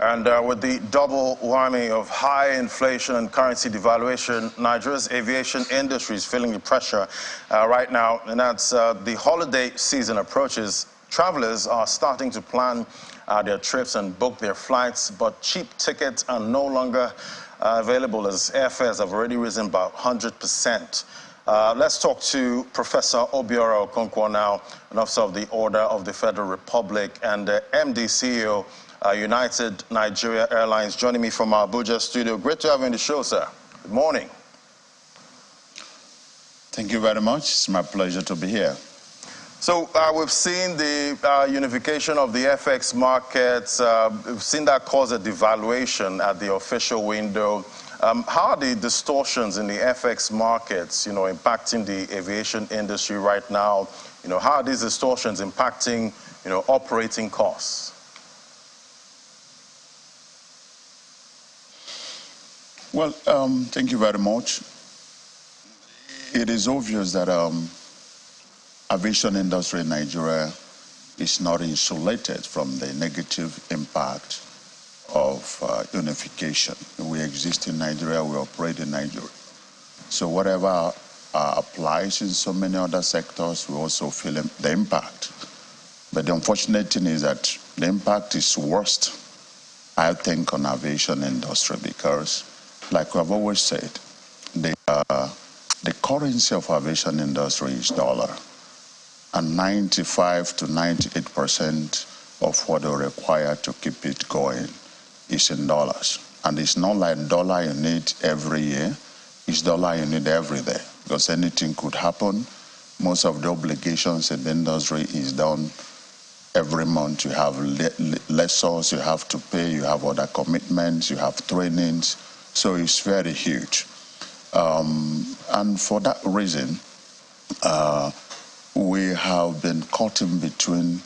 And with the double whammy of high inflation and currency devaluation, Nigeria's aviation industry is feeling the pressure right now. And as the holiday season approaches, travelers are starting to plan their trips and book their flights, but cheap tickets are no longer available as airfares have already risen by 100%. Let's talk to Professor Obiora Okonkwo now, an officer of the Order of the Federal Republic and MD CEO United Nigeria Airlines, joining me from our Abuja studio. Great to have you on the show, sir. Good morning. Thank you very much. It's my pleasure to be here. So we've seen the unification of the FX markets. We've seen that cause a devaluation at the official window. How are the distortions in the FX markets, impacting the aviation industry right now? How are these distortions impacting, operating costs? Well, thank you very much. It is obvious that aviation industry in Nigeria is not insulated from the negative impact of unification. We exist in Nigeria, we operate in Nigeria. So whatever applies in so many other sectors, we also feel the impact. But the unfortunate thing is that the impact is worst, I think, on aviation industry because, like we've always said, the currency of aviation industry is dollar, and 95 to 98% of what they require to keep it going is in dollars. And it's not like dollar you need every year, it's dollar you need every day, because anything could happen. Most of the obligations in the industry is done every month. You have lessors you have to pay, you have other commitments, you have trainings, so it's very huge. And for that reason, we have been caught in between,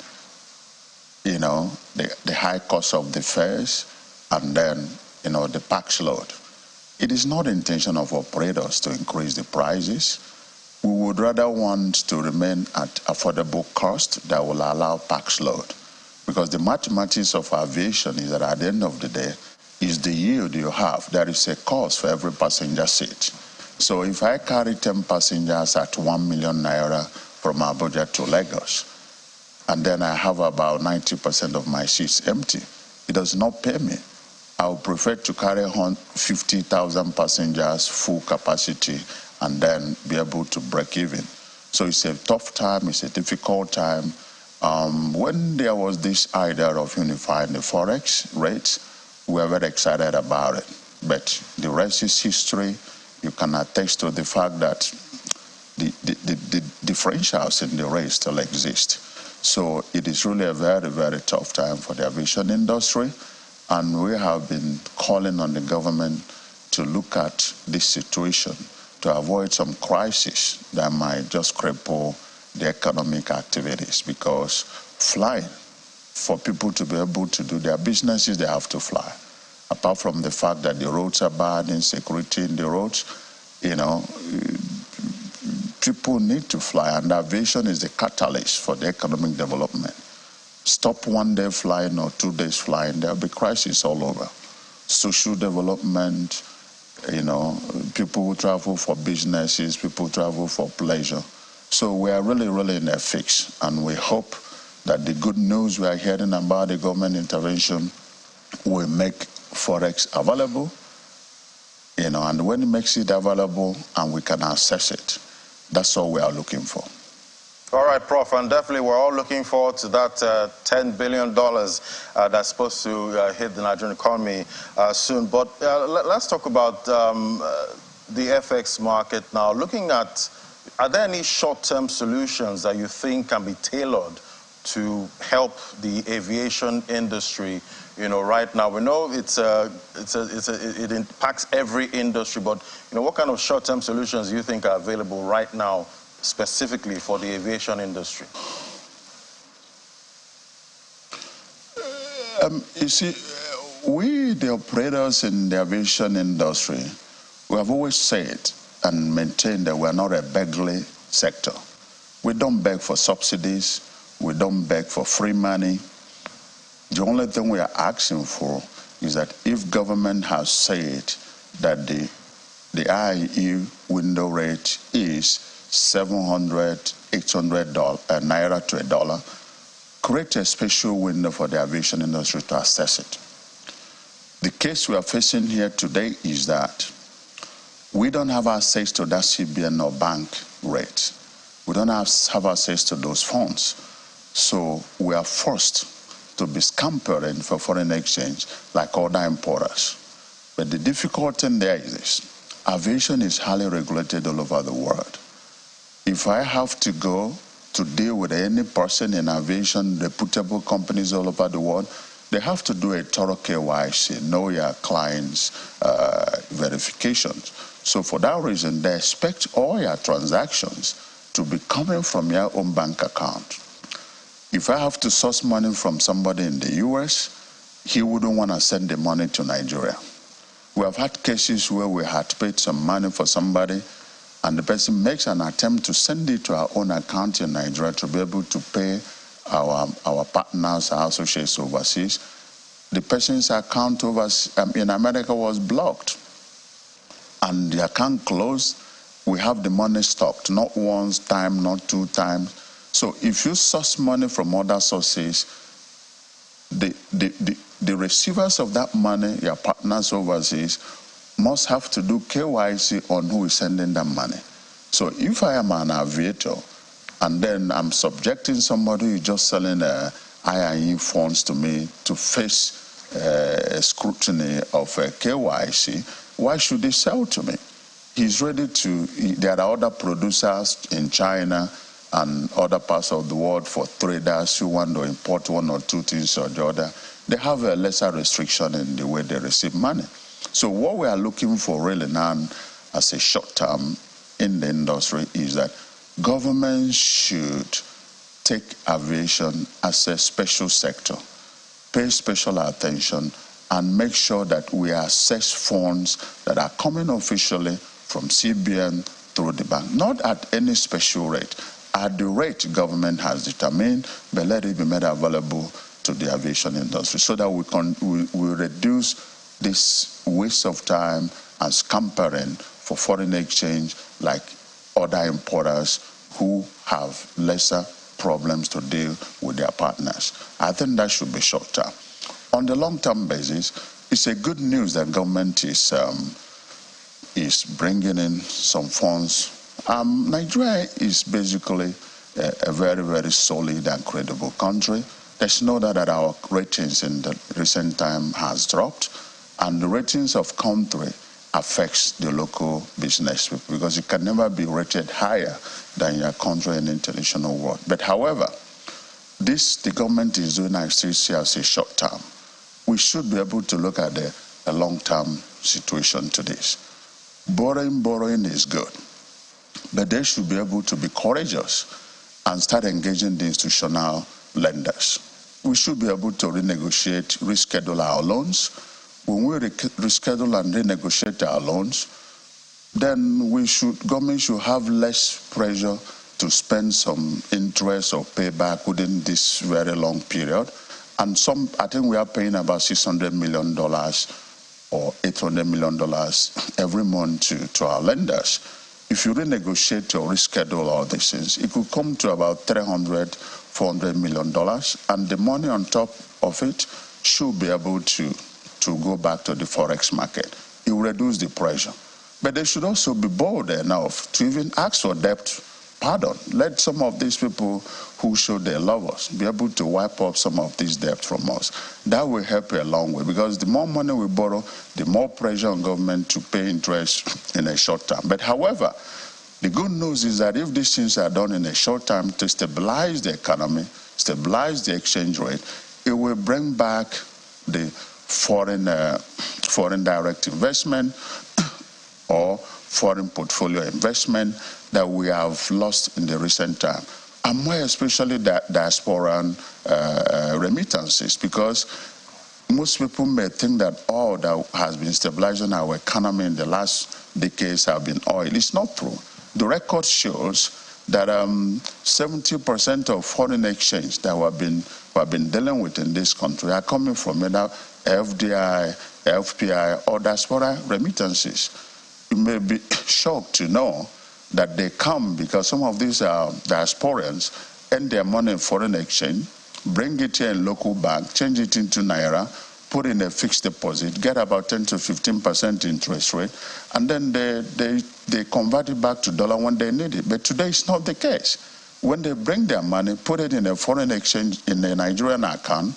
the high cost of the fares and then, the pax load. It is not the intention of operators to increase the prices. We would rather want to remain at affordable cost that will allow pax load. Because the mathematics of aviation is that at the end of the day, is the yield you have. There is a cost for every passenger seat. So if I carry 10 passengers at 1 million naira from Abuja to Lagos, and then I have about 90% of my seats empty, it does not pay me. I would prefer to carry 50,000 passengers, full capacity, and then be able to break even. So it's a tough time, it's a difficult time. When there was this idea of unifying the Forex rates, we were very excited about it. But the rest is history. You can attest to the fact that the differentials in the rates still exist. So it is really a very, very tough time for the aviation industry. And we have been calling on the government to look at this situation to avoid some crisis that might just cripple the economic activities, because flying, for people to be able to do their businesses, they have to fly. Apart from the fact that the roads are bad, insecurity in the roads, people need to fly, and aviation is the catalyst for the economic development. Stop 1 day flying or 2 days flying, there'll be crisis all over. Social development, people who travel for businesses, people travel for pleasure. So we are really, really in a fix, and we hope that the good news we are hearing about the government intervention will make Forex available, and when it makes it available and we can access it, that's all we are looking for. All right, Prof, and definitely we're all looking forward to that $10 billion that's supposed to hit the Nigerian economy soon. But let's talk about the FX market now. Looking at, are there any short-term solutions that you think can be tailored to help the aviation industry? Right now, we know it impacts every industry, but what kind of short-term solutions do you think are available right now, specifically for the aviation industry? You see, we, the operators in the aviation industry, we have always said and maintained that we're not a beggarly sector. We don't beg for subsidies. We don't beg for free money. The only thing we are asking for is that if government has said that the IE window rate is 700, 800 naira to $1, create a special window for the aviation industry to assess it. The case we are facing here today is that we don't have access to that CBN or bank rate. We don't have access to those funds. So we are forced to be scampering for foreign exchange like other importers. But the difficult thing there is this: aviation is highly regulated all over the world. If I have to go to deal with any person in aviation, reputable companies all over the world, they have to do a thorough KYC, know your clients' verifications. So for that reason, they expect all your transactions to be coming from your own bank account. If I have to source money from somebody in the US, he wouldn't want to send the money to Nigeria. We have had cases where we had paid some money for somebody, and the person makes an attempt to send it to our own account in Nigeria to be able to pay our partners, our associates overseas. The person's account in America was blocked, and the account closed. We have the money stopped, not once time, not two times. So if you source money from other sources, the receivers of that money, your partners overseas, must have to do KYC on who is sending them money. So if I am an aviator, and then I'm subjecting somebody who is just selling IIE funds to me to face scrutiny of KYC, why should he sell to me? He's ready to. There are other producers in China and other parts of the world for traders who want to import one or two things or the other. They have a lesser restriction in the way they receive money. So what we are looking for really now as a short term in the industry is that government should take aviation as a special sector, pay special attention, and make sure that we assess funds that are coming officially from CBN through the bank, not at any special rate, at the rate government has determined, but let it be made available to the aviation industry so that we reduce this waste of time and scampering for foreign exchange like other importers who have lesser problems to deal with their partners. I think that should be short term. On the long-term basis, it's a good news that government is bringing in some funds. Nigeria is basically a very, very solid and credible country. There's no doubt that our ratings in the recent time has dropped, and the ratings of country affects the local business because you can never be rated higher than your country in the international world. But however, the government is doing, I still see as a short term. We should be able to look at a long-term situation to this. Borrowing is good, but they should be able to be courageous and start engaging the institutional lenders. We should be able to reschedule our loans. When we reschedule and renegotiate our loans, then government should have less pressure to spend some interest or payback within this very long period. And I think we are paying about $600 million or $800 million every month to our lenders. If you renegotiate or reschedule all these things, it could come to about $300, $400 million, and the money on top of it should be able to go back to the forex market. It will reduce the pressure. But they should also be bold enough to even ask for debt pardon. Let some of these people who show they love us be able to wipe up some of this debt from us. That will help a long way, because the more money we borrow, the more pressure on government to pay interest in a short term. But however, the good news is that if these things are done in a short time to stabilize the economy, stabilize the exchange rate, it will bring back the foreign direct investment or foreign portfolio investment that we have lost in the recent time, and more especially the diasporan remittances, because most people may think that all that has been stabilizing our economy in the last decades have been oil. It's not true. The record shows that 70% of foreign exchange that we have been dealing with in this country are coming from either FDI, FPI, or diaspora remittances. You may be shocked to know that they come because some of these diasporans earn their money in foreign exchange, bring it here in local bank, change it into Naira, put in a fixed deposit, get about 10 to 15% interest rate, and then they convert it back to dollar when they need it. But today it's not the case. When they bring their money, put it in a foreign exchange in a Nigerian account,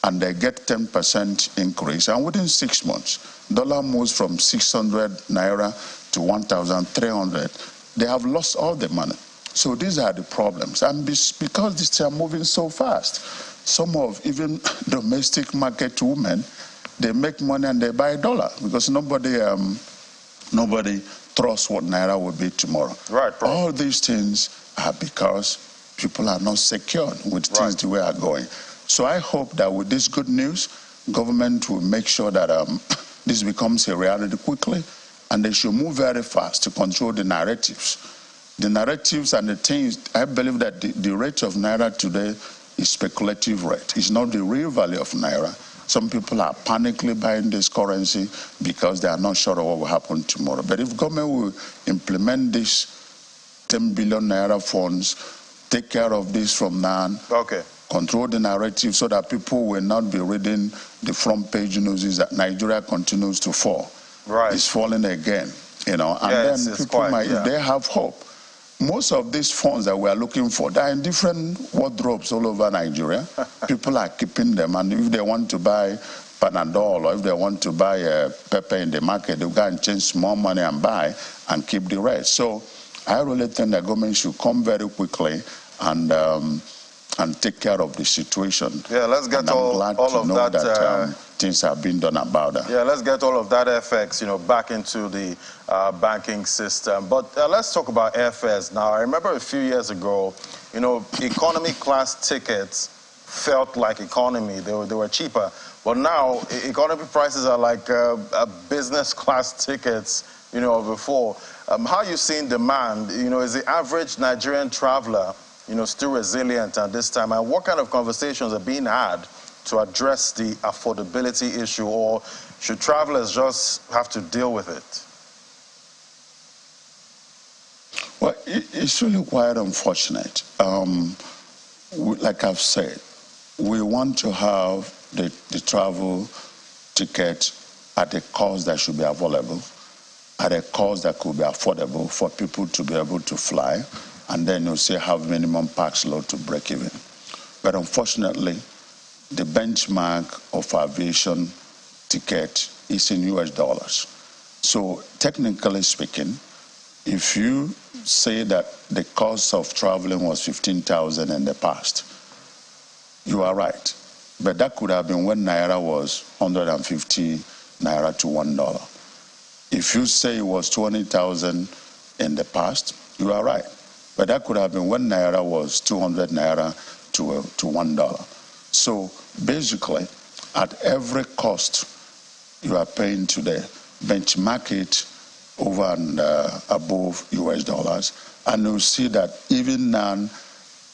and they get 10% increase, and within 6 months, dollar moves from 600 Naira to 1,300. They have lost all the money. So these are the problems. And because these are moving so fast, some of even domestic market women, they make money and they buy dollar because nobody trusts what Naira will be tomorrow. Right, Prof. All these things are because people are not secure with things the way are going. So I hope that with this good news, government will make sure that this becomes a reality quickly, and they should move very fast to control the narratives. The narratives and the things, I believe that the rate of Naira today is speculative rate. It's not the real value of Naira. Some people are panically buying this currency because they are not sure of what will happen tomorrow. But if government will implement this 10 billion Naira funds, take care of this from now on, control the narrative so that people will not be reading the front page news that Nigeria continues to fall. Right. It's falling again, you know, and then people might, if they have hope. Most of these funds that we are looking for, they are in different wardrobes all over Nigeria. People are keeping them, and if they want to buy Panadol or if they want to buy pepper in the market, they'll go and change small money and buy and keep the rest. So I really think the government should come very quickly and take care of the situation. Yeah, let's get all of that. Things have been done about that. Yeah, let's get all of that FX, back into the banking system. But let's talk about airfares now. I remember a few years ago, economy class tickets felt like economy. They were cheaper. But now, economy prices are like business class tickets, before. How are you seeing demand? Is the average Nigerian traveler, still resilient at this time? And what kind of conversations are being had to address the affordability issue, or should travelers just have to deal with it? Well, it's really quite unfortunate. Like I've said, we want to have the travel ticket at a cost that should be available, at a cost that could be affordable for people to be able to fly, and then you say have minimum pax load to break even. But unfortunately, the benchmark of aviation ticket is in US dollars. So technically speaking, if you say that the cost of traveling was 15,000 in the past, you are right. But that could have been when Naira was 150 Naira to $1. If you say it was 20,000 in the past, you are right. But that could have been when Naira was 200 Naira to $1. So basically, at every cost you are paying today, benchmark it over and above US dollars, and you'll see that even now,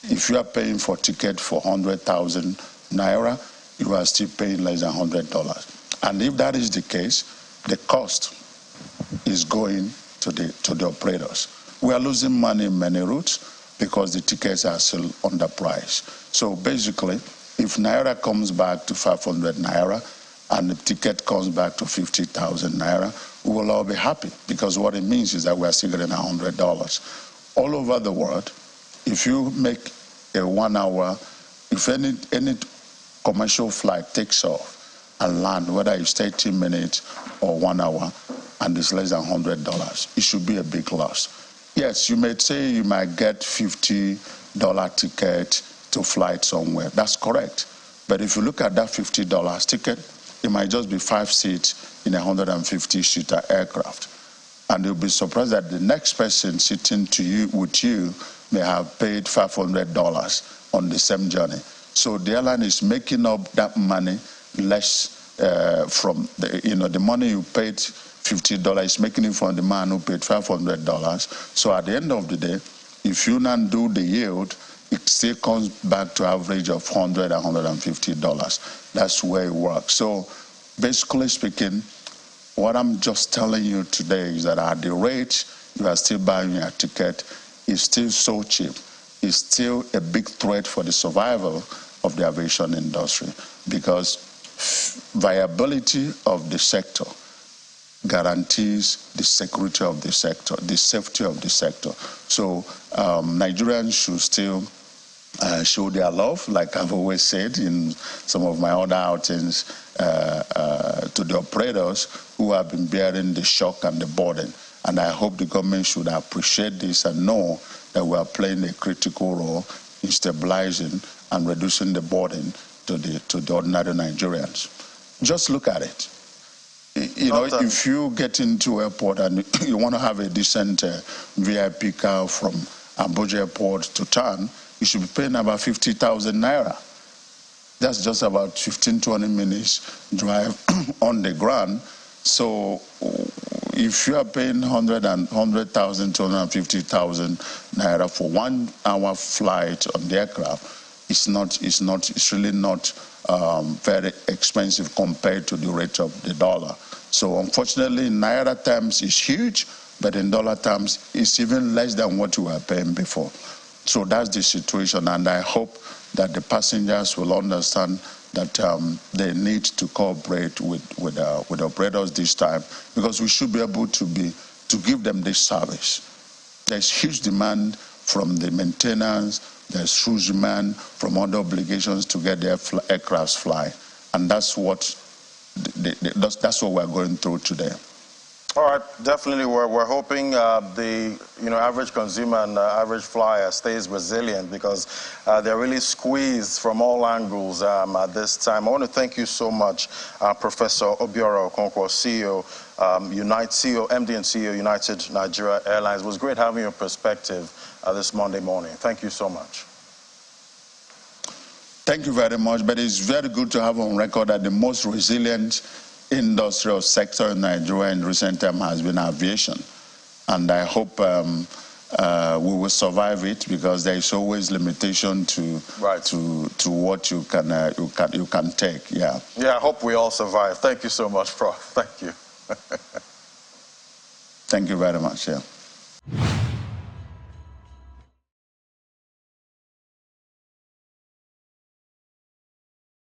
if you are paying for ticket for 100,000 Naira, you are still paying less than $100. And if that is the case, the cost is going to the operators. We are losing money in many routes because the tickets are still underpriced. So basically, if Naira comes back to 500 Naira and the ticket comes back to 50,000 Naira, we will all be happy, because what it means is that we are still getting $100. All over the world, if you make a 1 hour, if any commercial flight takes off and land, whether it's 30 minutes or 1 hour, and it's less than $100, it should be a big loss. Yes, you may say you might get $50 ticket to fly somewhere. That's correct. But if you look at that $50 ticket, it might just be 5 seats in a 150-seater aircraft. And you'll be surprised that the next person sitting with you may have paid $500 on the same journey. So the airline is making up that money less from the money you paid $50 is making it from the man who paid $500. So at the end of the day, if you not do the yield, it still comes back to average of $100 and $150. That's where it works. So basically speaking, what I'm just telling you today is that at the rate you are still buying your ticket, it's still so cheap. It's still a big threat for the survival of the aviation industry, because viability of the sector guarantees the security of the sector, the safety of the sector. So Nigerians should still show their love, like I've always said in some of my other outings, to the operators who have been bearing the shock and the burden. And I hope the government should appreciate this and know that we are playing a critical role in stabilizing and reducing the burden to the ordinary Nigerians. Just look at it. You know, if you get into airport and you want to have a decent VIP car from Abuja Airport to town, you should be paying about 50,000 naira. That's just about 15-20 minutes drive on the ground. So if you are paying 100,000, 250,000 naira for 1 hour flight on the aircraft, it's really not very expensive compared to the rate of the dollar. So unfortunately, in naira terms, it's huge, but in dollar terms, it's even less than what you were paying before. So that's the situation, and I hope that the passengers will understand that they need to cooperate with operators this time, because we should be able to give them this service. There's huge demand from the maintenance, there's huge demand from other obligations to get their aircrafts fly, and that's what we're going through today. All right, definitely. We're hoping the average consumer and average flyer stays resilient, because they're really squeezed from all angles at this time. I want to thank you so much, Professor Obiora Okonkwo, CEO, MD and CEO, United Nigeria Airlines. It was great having your perspective this Monday morning. Thank you so much. Thank you very much. But it's very good to have on record that the most resilient industrial sector in Nigeria in recent time has been aviation, and I hope we will survive it, because there is always limitation to what you can take. Yeah. Yeah, I hope we all survive. Thank you so much, Prof. Thank you. Thank you very much. Yeah.